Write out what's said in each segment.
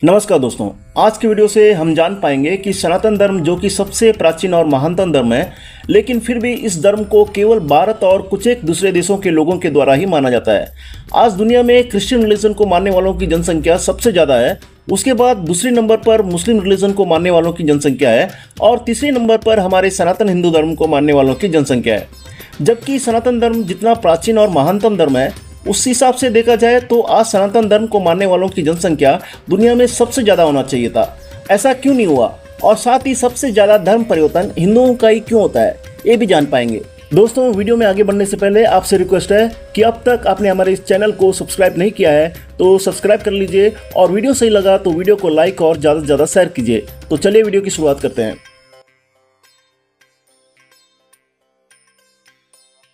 नमस्कार दोस्तों, आज की वीडियो से हम जान पाएंगे कि सनातन धर्म जो कि सबसे प्राचीन और महानतम धर्म है, लेकिन फिर भी इस धर्म को केवल भारत और कुछ एक दूसरे देशों के लोगों के द्वारा ही माना जाता है। आज दुनिया में क्रिश्चियन रिलीजन को मानने वालों की जनसंख्या सबसे ज़्यादा है। उसके बाद दूसरे नंबर पर मुस्लिम रिलीजन को मानने वालों की जनसंख्या है और तीसरे नंबर पर हमारे सनातन हिंदू धर्म को मानने वालों की जनसंख्या है। जबकि सनातन धर्म जितना प्राचीन और महानतम धर्म है, उस हिसाब से देखा जाए तो आज सनातन धर्म को मानने वालों की जनसंख्या दुनिया में सबसे ज़्यादा होना चाहिए था। ऐसा क्यों नहीं हुआ और साथ ही सबसे ज़्यादा धर्म परिवर्तन हिंदुओं का ही क्यों होता है, ये भी जान पाएंगे। दोस्तों, वीडियो में आगे बढ़ने से पहले आपसे रिक्वेस्ट है कि अब तक आपने हमारे इस चैनल को सब्सक्राइब नहीं किया है तो सब्सक्राइब कर लीजिए और वीडियो सही लगा तो वीडियो को लाइक और ज़्यादा से ज़्यादा शेयर कीजिए। तो चलिए वीडियो की शुरुआत करते हैं।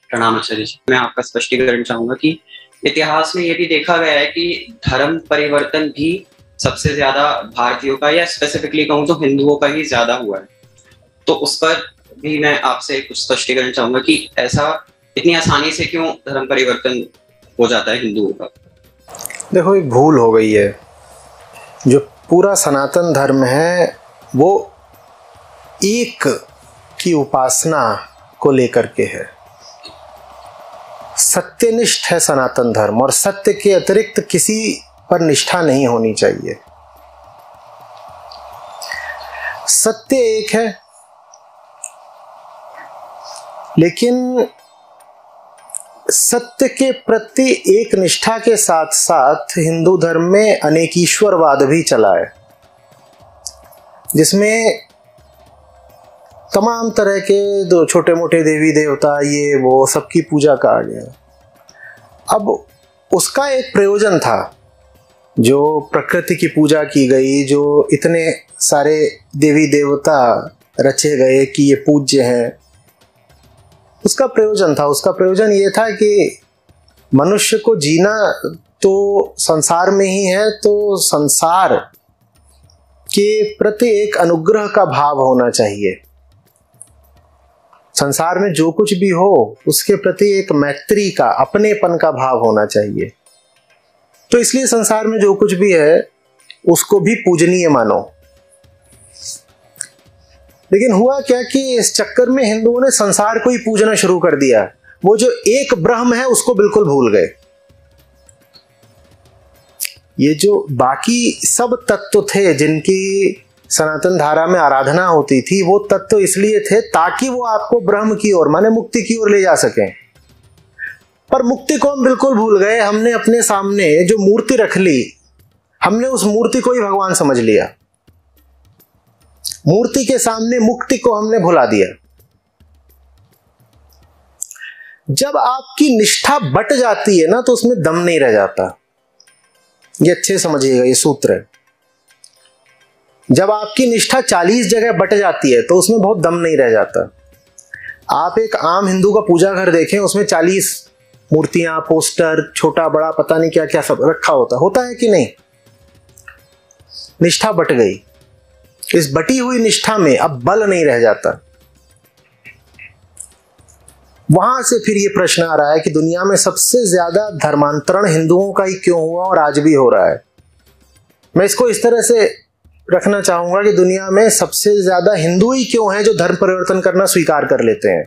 प्रणाम आचार्य जी। मैं आपका स्पष्टीकरण चाहूंगा कि इतिहास में ये भी देखा गया है कि धर्म परिवर्तन भी सबसे ज्यादा भारतीयों का या स्पेसिफिकली कहूँ तो हिंदुओं का ही ज्यादा हुआ है। तो उस पर भी मैं आपसे कुछ स्पष्टीकरण चाहूंगा कि ऐसा इतनी आसानी से क्यों धर्म परिवर्तन हो जाता है हिंदुओं का। देखो, एक भूल हो गई है। जो पूरा सनातन धर्म है वो एक की उपासना को लेकर के है। सत्यनिष्ठ है सनातन धर्म और सत्य के अतिरिक्त किसी पर निष्ठा नहीं होनी चाहिए। सत्य एक है, लेकिन सत्य के प्रति एक निष्ठा के साथ साथ हिंदू धर्म में अनेकीश्वरवाद भी चला है, जिसमें तमाम तरह के दो छोटे मोटे देवी देवता ये वो सबकी पूजा कहा गया। अब उसका एक प्रयोजन था, जो प्रकृति की पूजा की गई, जो इतने सारे देवी देवता रचे गए कि ये पूज्य हैं, उसका प्रयोजन था। उसका प्रयोजन ये था कि मनुष्य को जीना तो संसार में ही है, तो संसार के प्रति एक अनुग्रह का भाव होना चाहिए। संसार में जो कुछ भी हो उसके प्रति एक मैत्री का, अपनेपन का भाव होना चाहिए। तो इसलिए संसार में जो कुछ भी है उसको भी पूजनीय मानो। लेकिन हुआ क्या कि इस चक्कर में हिंदुओं ने संसार को ही पूजना शुरू कर दिया। वो जो एक ब्रह्म है उसको बिल्कुल भूल गए। ये जो बाकी सब तत्व थे जिनकी सनातन धारा में आराधना होती थी, वो तत्व इसलिए थे ताकि वो आपको ब्रह्म की ओर, माने मुक्ति की ओर ले जा सकें। पर मुक्ति को हम बिल्कुल भूल गए। हमने अपने सामने जो मूर्ति रख ली, हमने उस मूर्ति को ही भगवान समझ लिया। मूर्ति के सामने मुक्ति को हमने भुला दिया। जब आपकी निष्ठा बट जाती है ना, तो उसमें दम नहीं रह जाता। ये अच्छे समझिएगा, ये सूत्र है। जब आपकी निष्ठा 40 जगह बट जाती है तो उसमें बहुत दम नहीं रह जाता। आप एक आम हिंदू का पूजा घर देखें, उसमें 40 मूर्तियां, पोस्टर, छोटा बड़ा पता नहीं क्या क्या सब रखा होता है कि नहीं? निष्ठा बट गई। इस बटी हुई निष्ठा में अब बल नहीं रह जाता। वहां से फिर ये प्रश्न आ रहा है कि दुनिया में सबसे ज्यादा धर्मांतरण हिंदुओं का ही क्यों हुआ और आज भी हो रहा है। मैं इसको इस तरह से रखना चाहूंगा कि दुनिया में सबसे ज्यादा हिंदू ही क्यों हैं जो धर्म परिवर्तन करना स्वीकार कर लेते हैं।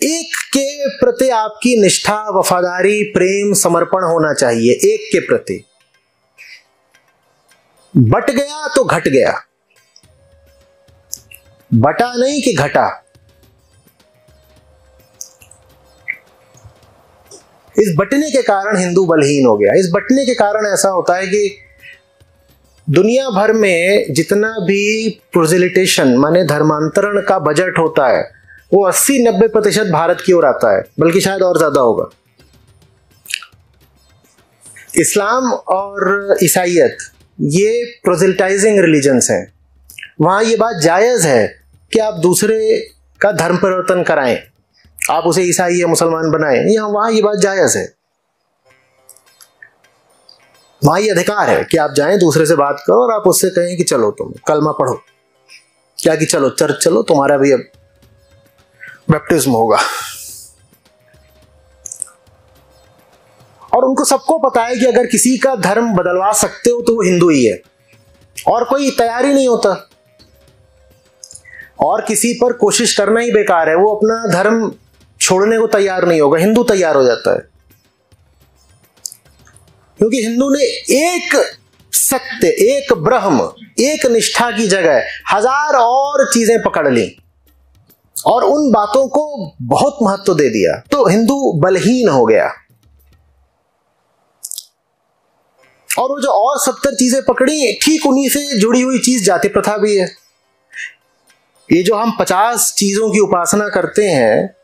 एक के प्रति आपकी निष्ठा, वफादारी, प्रेम, समर्पण होना चाहिए। एक के प्रति बट गया तो घट गया, बटा नहीं कि घटा। इस बटने के कारण हिंदू बलहीन हो गया। इस बटने के कारण ऐसा होता है कि दुनिया भर में जितना भी प्रोजेलिटेशन माने धर्मांतरण का बजट होता है, वो 80-90% भारत की ओर आता है, बल्कि शायद और ज्यादा होगा। इस्लाम और ईसाईयत ये प्रोजेलिटाइजिंग रिलीजन्स हैं। वहां ये बात जायज है कि आप दूसरे का धर्म परिवर्तन कराएं, आप उसे ईसाई या मुसलमान बनाएं, यहां वहां ये बात जायज है। वहां ये अधिकार है कि आप जाएं, दूसरे से बात करो और आप उससे कहें कि चलो तुम कलमा पढ़ो, क्या कि चलो चर्च चलो, तुम्हारा भी अब बैप्टिज्म होगा। और उनको सबको पता है कि अगर किसी का धर्म बदलवा सकते हो तो वो हिंदू ही है, और कोई तैयार ही नहीं होता, और किसी पर कोशिश करना ही बेकार है। वो अपना धर्म छोड़ने को तैयार नहीं होगा, हिंदू तैयार हो जाता है। क्योंकि हिंदू ने एक सत्य, एक ब्रह्म, एक निष्ठा की जगह हजार और चीजें पकड़ ली और उन बातों को बहुत महत्व दे दिया, तो हिंदू बलहीन हो गया। और वो जो और 70 चीजें पकड़ी, ठीक उन्हीं से जुड़ी हुई चीज जाति प्रथा भी है। ये जो हम 50 चीजों की उपासना करते हैं,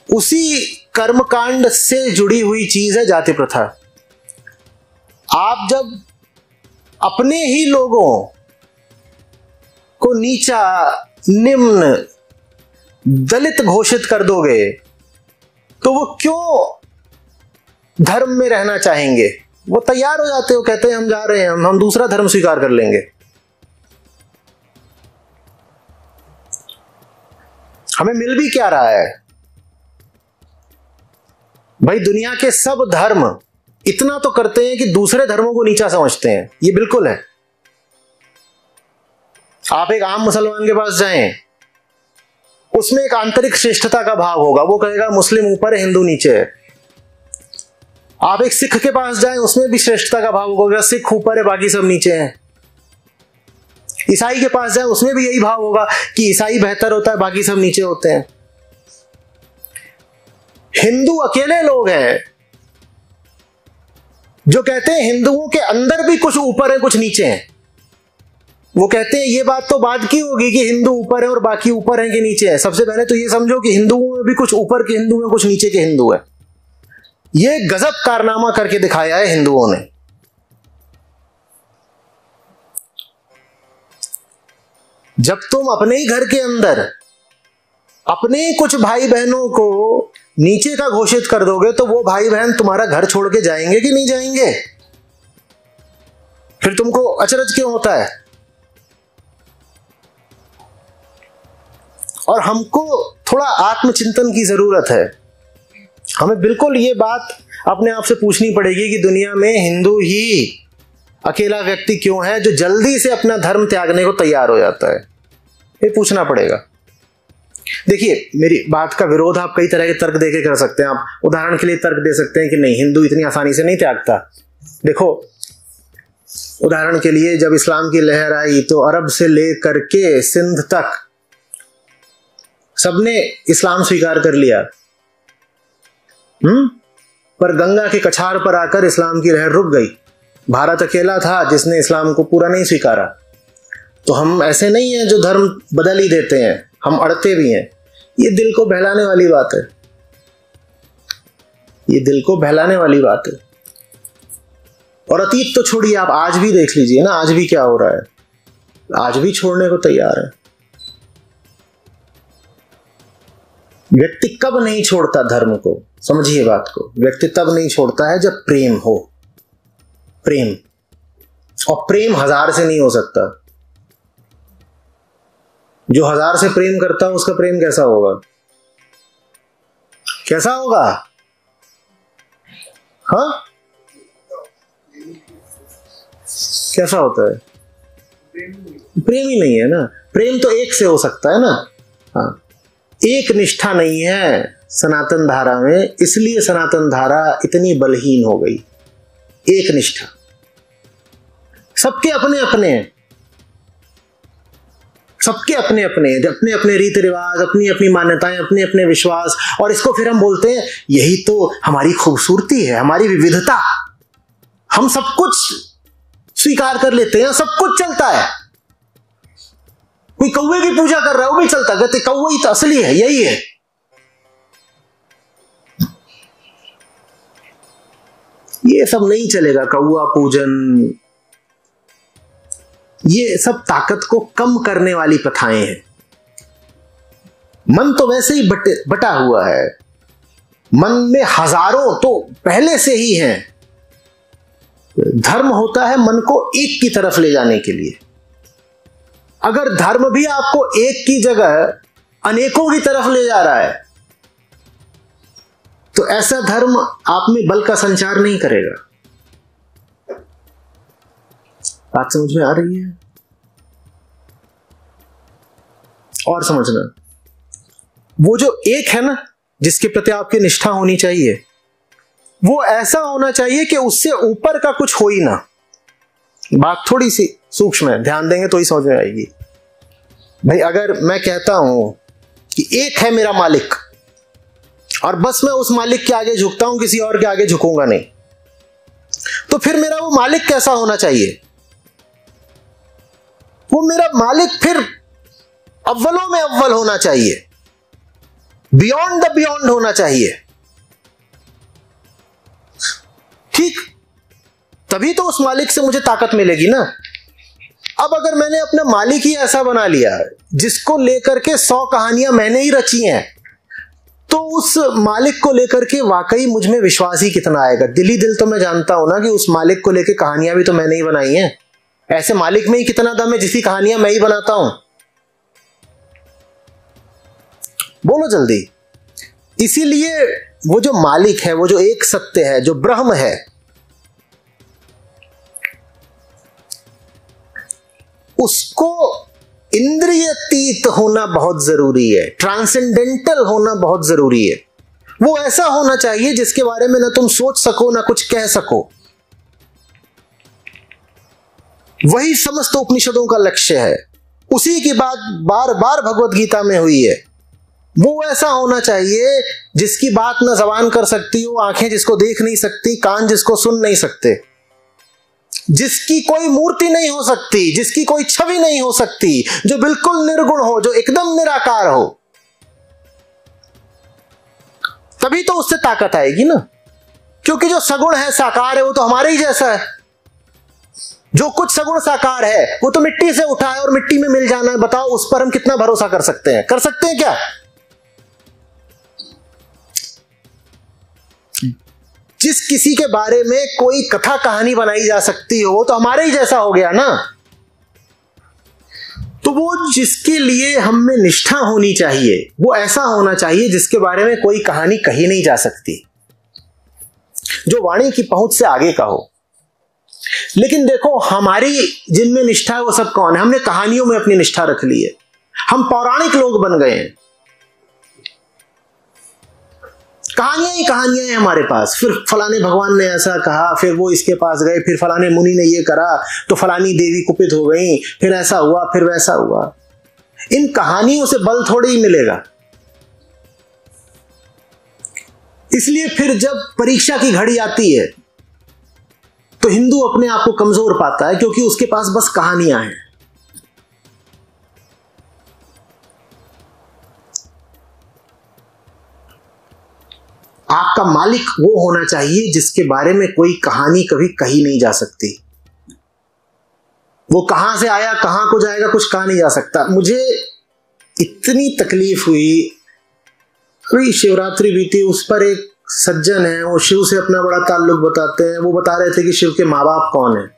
उसी कर्मकांड से जुड़ी हुई चीज है जाति प्रथा। आप जब अपने ही लोगों को नीचा, निम्न, दलित घोषित कर दोगे तो वो क्यों धर्म में रहना चाहेंगे? वो तैयार हो जाते हो, कहते हैं हम जा रहे हैं, हम दूसरा धर्म स्वीकार कर लेंगे। हमें मिल भी क्या रहा है भाई? दुनिया के सब धर्म इतना तो करते हैं कि दूसरे धर्मों को नीचा समझते हैं, ये बिल्कुल है। आप एक आम मुसलमान के पास जाएं, उसमें एक आंतरिक श्रेष्ठता का भाव होगा, वो कहेगा मुस्लिम ऊपर है, हिंदू नीचे है। आप एक सिख के पास जाएं, उसमें भी श्रेष्ठता का भाव होगा, सिख ऊपर है, बाकी सब नीचे हैं। ईसाई के पास जाएं, उसमें भी यही भाव होगा कि ईसाई बेहतर होता है, बाकी सब नीचे होते हैं। हिंदू अकेले लोग हैं जो कहते हैं हिंदुओं के अंदर भी कुछ ऊपर है, कुछ नीचे हैं। वो कहते हैं ये बात तो बाद की होगी कि हिंदू ऊपर है और बाकी ऊपर है कि नीचे है। सबसे पहले तो ये समझो कि हिंदुओं में भी कुछ ऊपर के हिंदू हैं, कुछ नीचे के हिंदू है। ये गजब कारनामा करके दिखाया है हिंदुओं ने। जब तुम अपने ही घर के अंदर अपने कुछ भाई बहनों को नीचे का घोषित कर दोगे तो वो भाई बहन तुम्हारा घर छोड़ के जाएंगे कि नहीं जाएंगे? फिर तुमको अचरज क्यों होता है? और हमको थोड़ा आत्मचिंतन की जरूरत है। हमें बिल्कुल ये बात अपने आप से पूछनी पड़ेगी कि दुनिया में हिंदू ही अकेला व्यक्ति क्यों है जो जल्दी से अपना धर्म त्यागने को तैयार हो जाता है? ये पूछना पड़ेगा। देखिए, मेरी बात का विरोध आप कई तरह के तर्क देके कर सकते हैं। आप उदाहरण के लिए तर्क दे सकते हैं कि नहीं, हिंदू इतनी आसानी से नहीं त्यागता। देखो, उदाहरण के लिए जब इस्लाम की लहर आई तो अरब से लेकर के सिंध तक सबने इस्लाम स्वीकार कर लिया। पर गंगा के कछार पर आकर इस्लाम की लहर रुक गई। भारत अकेला था जिसने इस्लाम को पूरा नहीं स्वीकारा। तो हम ऐसे नहीं हैं जो धर्म बदल ही देते हैं, हम अड़ते भी हैं। ये दिल को बहलाने वाली बात है, ये दिल को बहलाने वाली बात है। और अतीत तो छोड़िए, आप आज भी देख लीजिए ना, आज भी क्या हो रहा है। आज भी छोड़ने को तैयार है। व्यक्ति कब नहीं छोड़ता धर्म को? समझिए बात को। व्यक्ति तब नहीं छोड़ता है जब प्रेम हो। प्रेम, और प्रेम 1000 से नहीं हो सकता। जो 1000 से प्रेम करता है उसका प्रेम कैसा होगा? कैसा होगा? हाँ, कैसा होता है? प्रेम ही नहीं है ना। प्रेम तो एक से हो सकता है ना। हाँ, एक निष्ठा नहीं है सनातन धारा में, इसलिए सनातन धारा इतनी बलहीन हो गई। एक निष्ठा, सबके अपने अपने हैं, सबके अपने अपने अपने अपने रीति रिवाज, अपनी अपनी मान्यताएं, अपने अपने विश्वास। और इसको फिर हम बोलते हैं यही तो हमारी खूबसूरती है, हमारी विविधता। हम सब कुछ स्वीकार कर लेते हैं, सब कुछ चलता है। कोई कौवे की पूजा कर रहा है, वो भी चलता, कहते कौवा ही तो असली है, यही है। ये सब नहीं चलेगा। कौवा पूजन, ये सब ताकत को कम करने वाली प्रथाएं हैं। मन तो वैसे ही बटा हुआ है। मन में हजारों तो पहले से ही हैं। धर्म होता है मन को एक की तरफ ले जाने के लिए। अगर धर्म भी आपको एक की जगह अनेकों की तरफ ले जा रहा है तो ऐसा धर्म आप में बल का संचार नहीं करेगा। बात समझ में आ रही है? और समझना, वो जो एक है ना जिसके प्रति आपकी निष्ठा होनी चाहिए, वो ऐसा होना चाहिए कि उससे ऊपर का कुछ हो ही ना। बात थोड़ी सी सूक्ष्म है, ध्यान देंगे तो ही समझ में आएगी। भाई अगर मैं कहता हूं कि एक है मेरा मालिक और बस मैं उस मालिक के आगे झुकता हूं, किसी और के आगे झुकूंगा नहीं, तो फिर मेरा वो मालिक कैसा होना चाहिए? वो मेरा मालिक फिर अव्वलों में अव्वल होना चाहिए, बियॉन्ड द बियॉन्ड होना चाहिए। ठीक, तभी तो उस मालिक से मुझे ताकत मिलेगी ना। अब अगर मैंने अपना मालिक ही ऐसा बना लिया जिसको लेकर के 100 कहानियां मैंने ही रची हैं, तो उस मालिक को लेकर के वाकई मुझ में विश्वास ही कितना आएगा? दिल ही दिल तो मैं जानता हूं ना कि उस मालिक को लेकर कहानियां भी तो मैंने ही बनाई हैं। ऐसे मालिक में ही कितना दम है जिसकी कहानियां मैं ही बनाता हूं? बोलो जल्दी। इसीलिए वो जो मालिक है, वो जो एक सत्य है, जो ब्रह्म है, उसको इंद्रियतीत होना बहुत जरूरी है, ट्रांसेंडेंटल होना बहुत जरूरी है। वो ऐसा होना चाहिए जिसके बारे में ना तुम सोच सको ना कुछ कह सको। वही समस्त उपनिषदों का लक्ष्य है। उसी की बात बार बार भगवत गीता में हुई है। वो ऐसा होना चाहिए जिसकी बात ना जबान कर सकती हो, आंखें जिसको देख नहीं सकती, कान जिसको सुन नहीं सकते, जिसकी कोई मूर्ति नहीं हो सकती, जिसकी कोई छवि नहीं हो सकती, जो बिल्कुल निर्गुण हो, जो एकदम निराकार हो। तभी तो उससे ताकत आएगी ना। क्योंकि जो सगुण है, साकार है, वो तो हमारे ही जैसा है। जो कुछ सगुण साकार है वो तो मिट्टी से उठा है और मिट्टी में मिल जाना है। बताओ उस पर हम कितना भरोसा कर सकते हैं? कर सकते हैं क्या? जिस किसी के बारे में कोई कथा कहानी बनाई जा सकती हो, वो तो हमारे ही जैसा हो गया ना। तो वो जिसके लिए हम में निष्ठा होनी चाहिए, वो ऐसा होना चाहिए जिसके बारे में कोई कहानी कही नहीं जा सकती, जो वाणी की पहुंच से आगे का हो। लेकिन देखो, हमारी जिनमें निष्ठा है वो सब कौन है? हमने कहानियों में अपनी निष्ठा रख ली है। हम पौराणिक लोग बन गए हैं। कहानियां ही कहानियां हैं हमारे पास। फिर फलाने भगवान ने ऐसा कहा, फिर वो इसके पास गए, फिर फलाने मुनि ने ये करा तो फलानी देवी कुपित हो गई, फिर ऐसा हुआ, फिर वैसा हुआ। इन कहानियों से बल थोड़ी ही मिलेगा। इसलिए फिर जब परीक्षा की घड़ी आती है तो हिंदू अपने आप को कमजोर पाता है, क्योंकि उसके पास बस कहानियां हैं। आपका मालिक वो होना चाहिए जिसके बारे में कोई कहानी कभी कही नहीं जा सकती। वो कहां से आया, कहां को जाएगा, कुछ कहा नहीं जा सकता। मुझे इतनी तकलीफ हुई, अभी शिवरात्रि बीती, उस पर एक सज्जन है, वो शिव से अपना बड़ा ताल्लुक बताते हैं। वो बता रहे थे कि शिव के माँ बाप कौन है।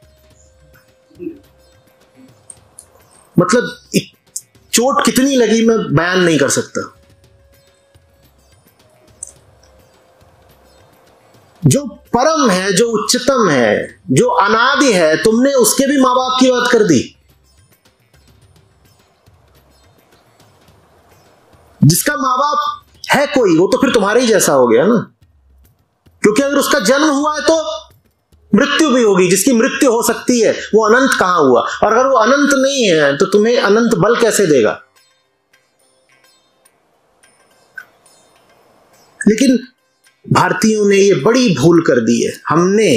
मतलब चोट कितनी लगी मैं बयान नहीं कर सकता। जो परम है, जो उच्चतम है, जो अनादि है, तुमने उसके भी माँ बाप की बात कर दी। जिसका माँ बाप है कोई, वो तो फिर तुम्हारे ही जैसा हो गया ना। क्योंकि अगर उसका जन्म हुआ है तो मृत्यु भी होगी। जिसकी मृत्यु हो सकती है वो अनंत कहां हुआ? और अगर वो अनंत नहीं है तो तुम्हें अनंत बल कैसे देगा? लेकिन भारतीयों ने ये बड़ी भूल कर दी है। हमने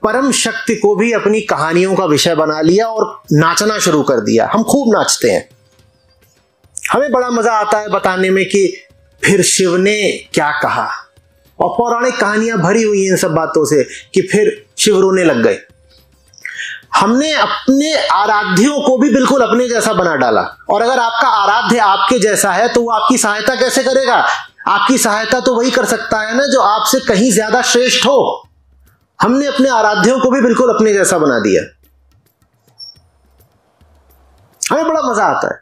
परम शक्ति को भी अपनी कहानियों का विषय बना लिया और नाचना शुरू कर दिया। हम खूब नाचते हैं। हमें बड़ा मजा आता है बताने में कि फिर शिव ने क्या कहा, और पौराणिक कहानियां भरी हुई हैं इन सब बातों से कि फिर शिव रोने लग गए। हमने अपने आराध्यों को भी बिल्कुल अपने जैसा बना डाला। और अगर आपका आराध्य आपके जैसा है तो वो आपकी सहायता कैसे करेगा? आपकी सहायता तो वही कर सकता है ना जो आपसे कहीं ज्यादा श्रेष्ठ हो। हमने अपने आराध्यों को भी बिल्कुल अपने जैसा बना दिया। हमें बड़ा मजा आता है,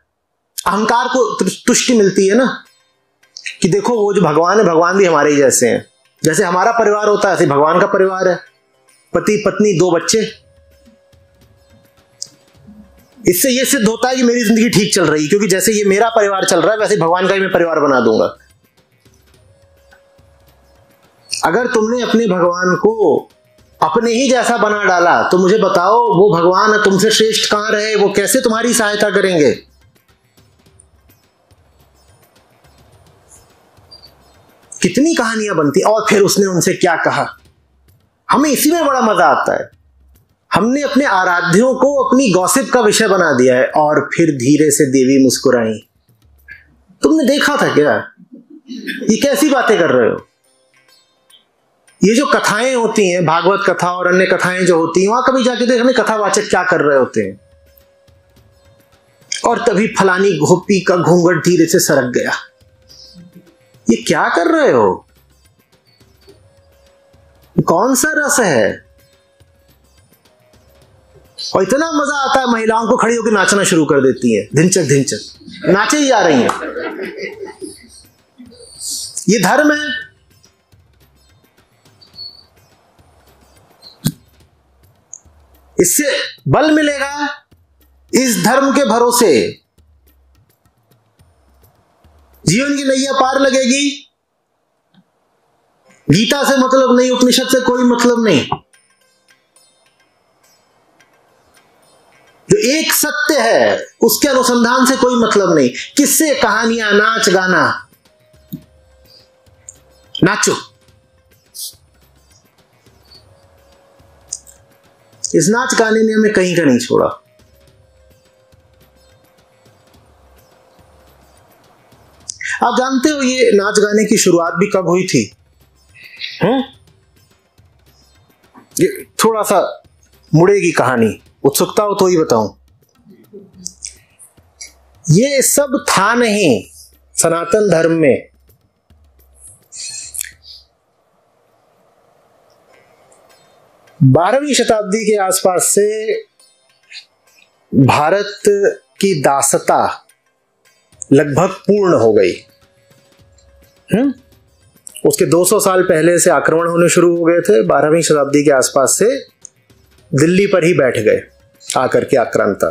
अहंकार को तुष्टि मिलती है ना, कि देखो वो जो भगवान है, भगवान भी हमारे ही जैसे हैं। जैसे हमारा परिवार होता है, ऐसे भगवान का परिवार है, पति पत्नी 2 बच्चे। इससे यह सिद्ध होता है कि मेरी जिंदगी ठीक चल रही है, क्योंकि जैसे ये मेरा परिवार चल रहा है वैसे भगवान का ही मैं परिवार बना दूंगा। अगर तुमने अपने भगवान को अपने ही जैसा बना डाला तो मुझे बताओ वो भगवान तुमसे श्रेष्ठ कहां रहे, वो कैसे तुम्हारी सहायता करेंगे? कितनी कहानियां बनती। और फिर उसने उनसे क्या कहा, हमें इसी में बड़ा मजा आता है। हमने अपने आराध्यों को अपनी गॉसिप का विषय बना दिया है। और फिर धीरे से देवी मुस्कुराई। तुमने देखा था क्या? ये कैसी बातें कर रहे हो? ये जो कथाएं होती हैं, भागवत कथा और अन्य कथाएं जो होती हैं, वहां कभी जाके देख हमें कथावाचक क्या कर रहे होते हैं। और तभी फलानी गोपी का घूंघट धीरे से सरक गया। ये क्या कर रहे हो? कौन सा रस है? और इतना मजा आता है, महिलाओं को खड़ी होकर नाचना शुरू कर देती है, धिनचक धिनचक नाचे ही जा रही हैं। ये धर्म है। इससे बल मिलेगा, इस धर्म के भरोसे जीवन की नैया पार लगेगी। गीता से मतलब नहीं, उपनिषद से कोई मतलब नहीं। जो एक सत्य है उसके अनुसंधान से कोई मतलब नहीं। किससे? कहानियां, नाच गाना। नाचो। इस नाच गाने ने हमें कहीं का नहीं छोड़ा। आप जानते हो ये नाच गाने की शुरुआत भी कब हुई थी? ये थोड़ा सा मुड़ेगी कहानी, उत्सुकता हो तो ही बताऊं। ये सब था नहीं सनातन धर्म में। बारहवीं शताब्दी के आसपास से भारत की दासता लगभग पूर्ण हो गई। उसके 200 साल पहले से आक्रमण होने शुरू हो गए थे। 12वीं शताब्दी के आसपास से दिल्ली पर ही बैठ गए आकर के आक्रांता।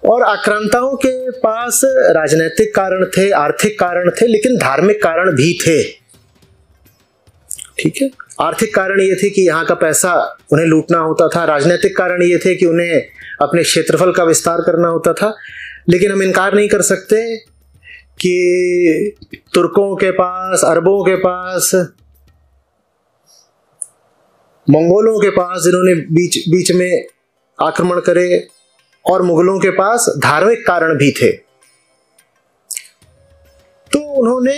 और आक्रांताओं के पास राजनीतिक कारण थे, आर्थिक कारण थे, लेकिन धार्मिक कारण भी थे। ठीक है, आर्थिक कारण ये थे कि यहाँ का पैसा उन्हें लूटना होता था। राजनीतिक कारण ये थे कि उन्हें अपने क्षेत्रफल का विस्तार करना होता था। लेकिन हम इनकार नहीं कर सकते कि तुर्कों के पास, अरबों के पास, मंगोलों के पास जिन्होंने बीच बीच में आक्रमण करे, और मुगलों के पास धार्मिक कारण भी थे। तो उन्होंने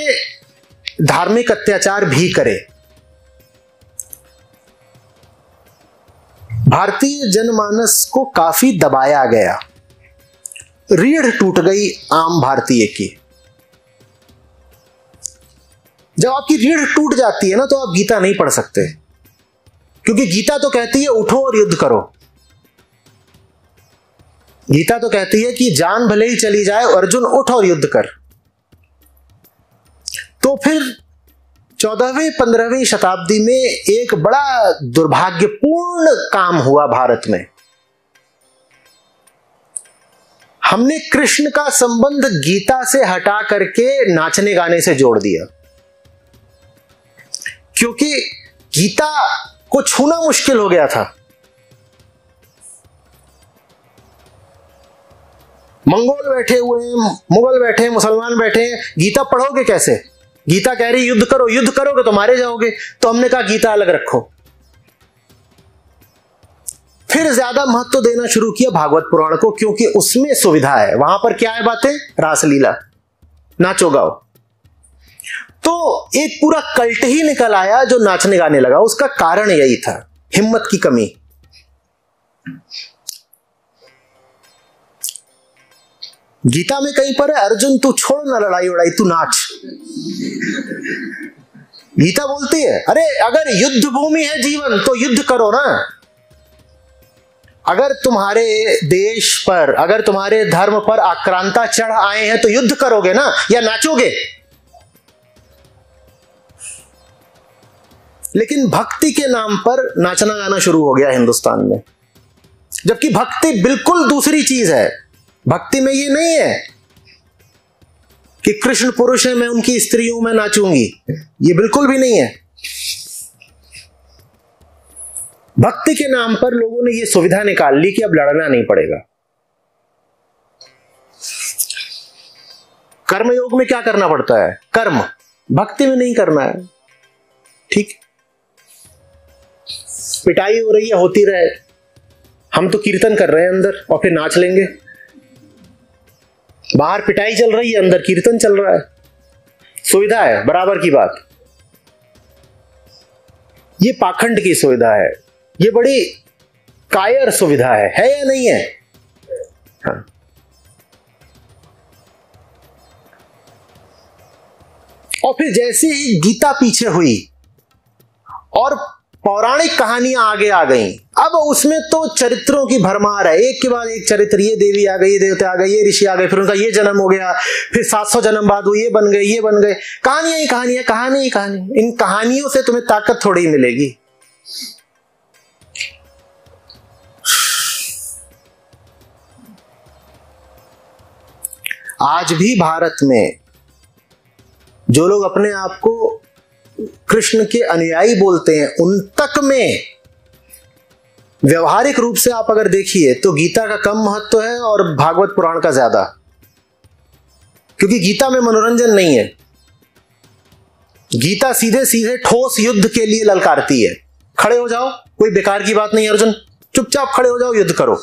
धार्मिक अत्याचार भी करे। भारतीय जनमानस को काफी दबाया गया। रीढ़ टूट गई आम भारतीय की। जब आपकी रीढ़ टूट जाती है ना, तो आप गीता नहीं पढ़ सकते, क्योंकि गीता तो कहती है उठो और युद्ध करो। गीता तो कहती है कि जान भले ही चली जाए, अर्जुन उठ और युद्ध कर। तो फिर 14वीं 15वीं शताब्दी में एक बड़ा दुर्भाग्यपूर्ण काम हुआ भारत में। हमने कृष्ण का संबंध गीता से हटा करके नाचने गाने से जोड़ दिया, क्योंकि गीता को छूना मुश्किल हो गया था। मंगोल बैठे हुए, मुगल बैठे, मुसलमान बैठे, गीता पढ़ोगे कैसे? गीता कह रही युद्ध करो, युद्ध करोगे तो मारे जाओगे। तो हमने कहा गीता अलग रखो। फिर ज्यादा महत्व देना शुरू किया भागवत पुराण को, क्योंकि उसमें सुविधा है। वहां पर क्या है बातें? रासलीला, नाचो गाओ। तो एक पूरा कल्ट ही निकल आया जो नाचने गाने लगा। उसका कारण यही था, हिम्मत की कमी। गीता में कहीं पर है, अर्जुन तू छोड़ ना लड़ाई उड़ाई, तू नाच। गीता बोलती है अरे अगर युद्ध भूमि है जीवन तो युद्ध करो ना। अगर तुम्हारे देश पर, अगर तुम्हारे धर्म पर आक्रांता चढ़ आए हैं तो युद्ध करोगे ना, या नाचोगे? लेकिन भक्ति के नाम पर नाचना गाना शुरू हो गया हिंदुस्तान में, जबकि भक्ति बिल्कुल दूसरी चीज है। भक्ति में ये नहीं है कि कृष्ण पुरुष है, मैं उनकी स्त्री हूं, मैं नाचूंगी, ये बिल्कुल भी नहीं है। भक्ति के नाम पर लोगों ने ये सुविधा निकाल ली कि अब लड़ना नहीं पड़ेगा। कर्मयोग में क्या करना पड़ता है? कर्म। भक्ति में नहीं करना है, ठीक। पिटाई हो रही है, होती रहे, हम तो कीर्तन कर रहे हैं अंदर और फिर नाच लेंगे। बाहर पिटाई चल रही है, अंदर कीर्तन चल रहा है, सुविधा है, बराबर की बात। ये पाखंड की सुविधा है, ये बड़ी कायर सुविधा है या नहीं है? हाँ। और फिर जैसे ही गीता पीछे हुई और पौराणिक कहानियां आगे आ गईं, अब उसमें तो चरित्रों की भरमार है, एक के बाद एक चरित्र, ये देवी आ गई, ये देवता आ गए, ये ऋषि आ गए, फिर उनका ये जन्म हो गया, फिर 700 जन्म बाद वो ये बन गए, ये बन गए। कहानियां ही कहानियां, कहानी ही कहानी। इन कहानियों से तुम्हें ताकत थोड़ी ही मिलेगी। आज भी भारत में जो लोग अपने आप को कृष्ण के अनुयायी बोलते हैं, उन तक में व्यवहारिक रूप से आप अगर देखिए तो गीता का कम महत्व है और भागवत पुराण का ज्यादा, क्योंकि गीता में मनोरंजन नहीं है। गीता सीधे सीधे ठोस युद्ध के लिए ललकारती है। खड़े हो जाओ, कोई बेकार की बात नहीं अर्जुन, चुपचाप खड़े हो जाओ, युद्ध करो।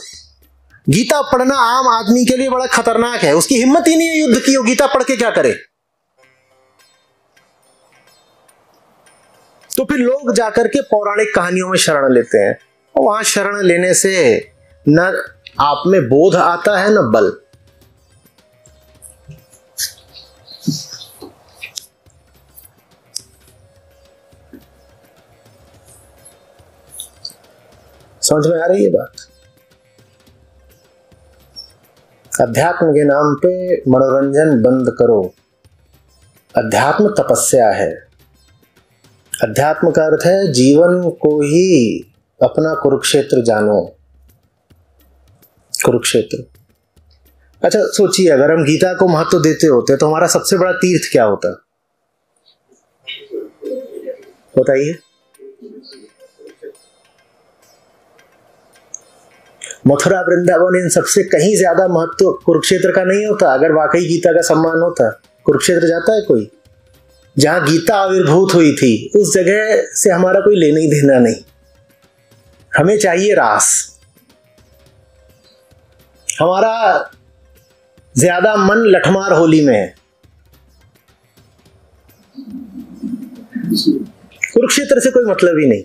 गीता पढ़ना आम आदमी के लिए बड़ा खतरनाक है, उसकी हिम्मत ही नहीं है युद्ध की, वो गीता पढ़ के क्या करे। तो फिर लोग जाकर के पौराणिक कहानियों में शरण लेते हैं, और वहां शरण लेने से न आप में बोध आता है न बल। समझ में आ रही है बात? अध्यात्म के नाम पे मनोरंजन बंद करो। अध्यात्म तपस्या है। अध्यात्म का अर्थ है जीवन को ही अपना कुरुक्षेत्र जानो। कुरुक्षेत्र। अच्छा सोचिए, अगर हम गीता को महत्व देते होते तो हमारा सबसे बड़ा तीर्थ क्या होता? बताइए। मथुरा वृंदावन इन सबसे कहीं ज्यादा महत्व कुरुक्षेत्र का नहीं होता? अगर वाकई गीता का सम्मान होता, कुरुक्षेत्र जाता है कोई? जहां गीता आविर्भूत हुई थी उस जगह से हमारा कोई लेना ही देना नहीं। हमें चाहिए रास। हमारा ज्यादा मन लठमार होली में है। कुरुक्षेत्र से कोई मतलब ही नहीं।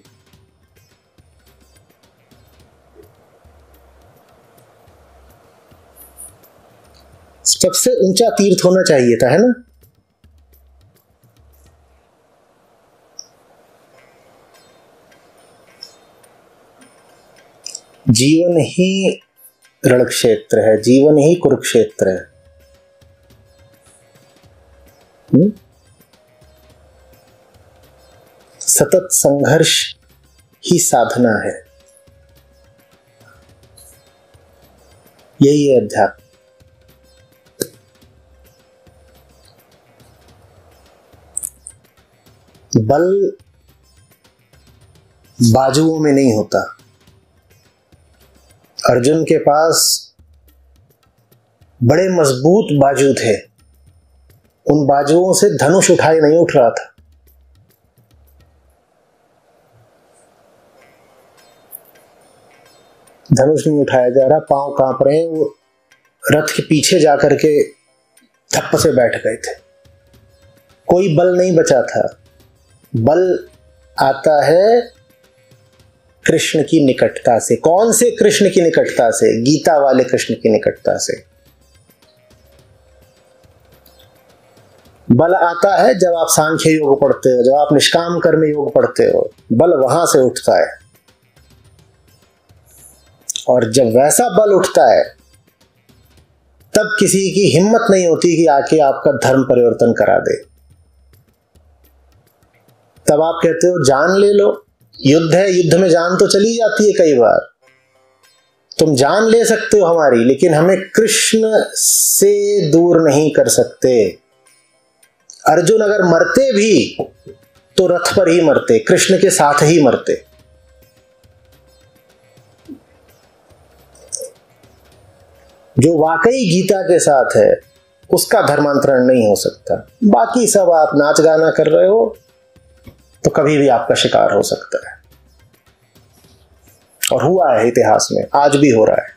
सबसे ऊंचा तीर्थ होना चाहिए था, है ना? जीवन ही रणक्षेत्र है, जीवन ही कुरुक्षेत्र है। सतत संघर्ष ही साधना है। यही है अध्यात्म। बल बाजुओं में नहीं होता। अर्जुन के पास बड़े मजबूत बाजू थे, उन बाजुओं से धनुष उठाए नहीं उठ रहा था। धनुष नहीं उठाया जा रहा, पांव कांप रहे हैं, वो रथ के पीछे जाकर के धप्प से बैठ गए थे। कोई बल नहीं बचा था। बल आता है कृष्ण की निकटता से। कौन से कृष्ण की निकटता से? गीता वाले कृष्ण की निकटता से। बल आता है जब आप सांख्य योग पढ़ते हो, जब आप निष्काम कर्म योग पढ़ते हो, बल वहां से उठता है। और जब वैसा बल उठता है तब किसी की हिम्मत नहीं होती कि आके आपका धर्म परिवर्तन करा दे। तब आप कहते हो जान ले लो, युद्ध है, युद्ध में जान तो चली जाती है कई बार। तुम जान ले सकते हो हमारी, लेकिन हमें कृष्ण से दूर नहीं कर सकते। अर्जुन अगर मरते भी तो रथ पर ही मरते, कृष्ण के साथ ही मरते। जो वाकई गीता के साथ है उसका धर्मांतरण नहीं हो सकता। बाकी सब आप नाच गाना कर रहे हो तो कभी भी आपका शिकार हो सकता है, और हुआ है इतिहास में, आज भी हो रहा है।